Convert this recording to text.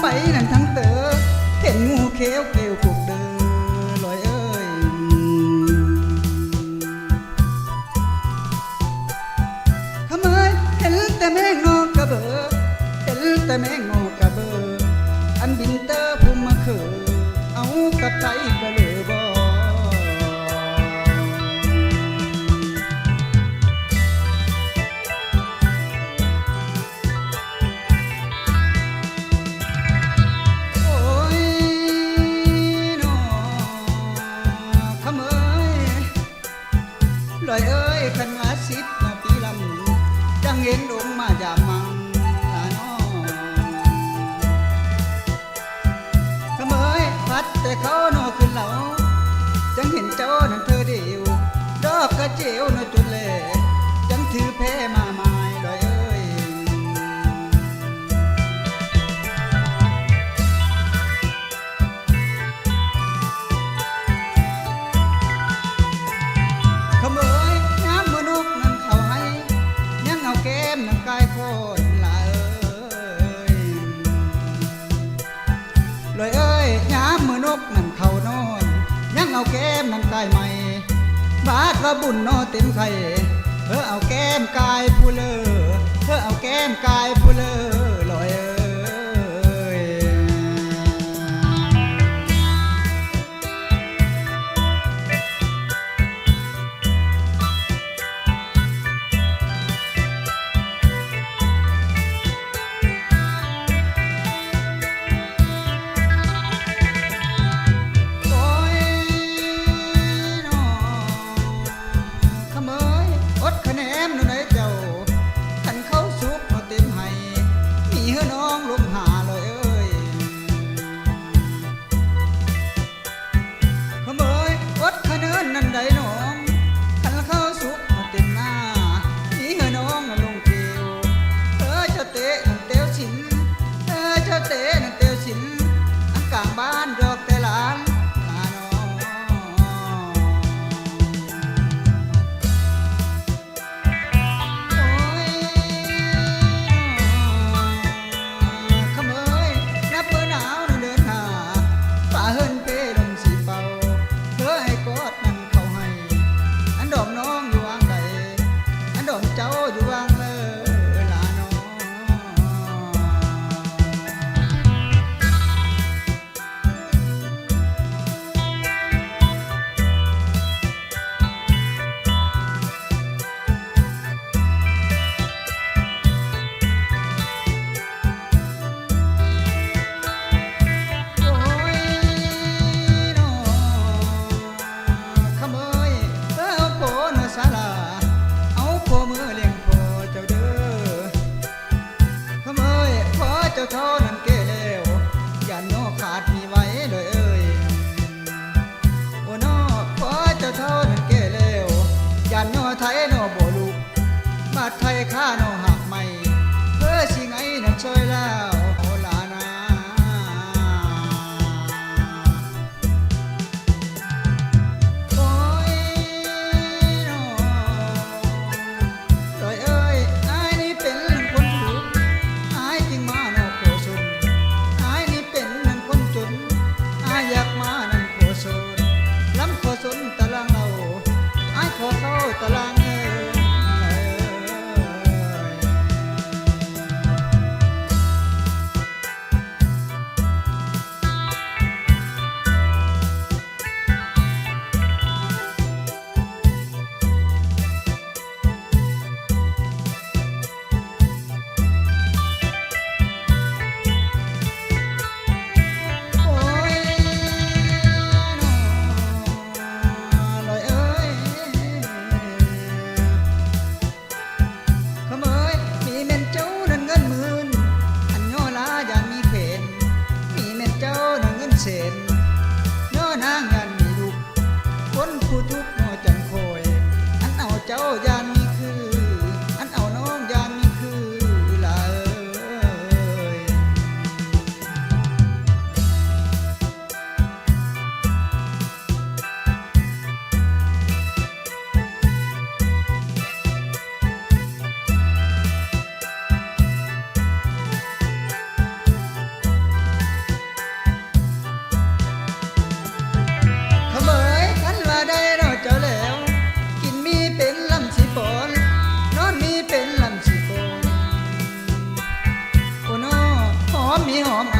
ไปนั่นทั้งเตอเห็นงูเขียวเกลียวผูกเดินลอยเอ้ยขมายเห็นแต่แมงนอกกระเบอเห็นแต่แมงนอกกระเบออันบินเตอพุ่มมาเขอเอากับใจกระเลอบอลอยเอ้ยขันว่าสิบนอปีลำจังเห็นดงมาจากมังลาน้อขเมยพัดแต่เขานอขึ้นเหล่าจังเห็นเจ้านั่นเธอเดียวดอกกระเจียวนอจุดเล่จังถือแพ้มาไม้ลอยเอ้ยขเมยน้ำมนุษย์นั่นเขาให้ยังเอาแก้มนั่นกายโคตรละเอ้ยลอยเอ้ยน้ำมนุษย์นั่นเขานอนยังเอาแก้มนั่นกายใหม่บาดว่าบุญนอเต็มไข่เอาแก้มกายผู้เลอเอาแก้มกายผู้เลอลอยเอ้ยโอ้ยน้อขเมยอดคะแนนนู่นไหนเจ้าขันเขาสุกมาเต็มให้มีเฮือน้องลงหาเลยเอ้ยขเมยอดคะแนนนั่นใดน้องขันเขาสุกมาเต็มหน้ามีเฮือน้องนั่นลงเกลียวเจ้าเตะนั่นเตียวสินเจ้าเตะนั่นเตียวสินอันกลางบ้านดอกแต่หลานลาน้องโอ้ยขเมยนับเบอร์หนาวนั่นเดินหาฝ่าเฮินเพลมสีเป่าให้กอดนั่นเขาให้อันดอมน้องอยู่วางใดอันดอมเจ้าอยู่วางเลยลาน้องโอ้ยน้อขเมยเอาโผนศาลาเอาโผมือเลี้ยงโผเจ้าเด้อขเมยพอเจ้าเท่านั้นเกเลวอย่าโนขาดมีไว้เลยเอ้ยโอ้นอพอเจ้าเท่านั้นเกเลวอย่าโนไทยโนบ่ลูกบาดไทยข้าโนหักไม่สิไงนั่นช่วยแล้วโอลานาโอ้ยน้อลอยเอ้ยอ้ายนี่เป็นคนถูกอ้ายจึงมาโนโคชนอ้ายนี่เป็นคนจนอ้ายอยากมานั่นโคชนล้ำโคชนตารางเราอ้ายขอเข้าตาราง มีหอมไอ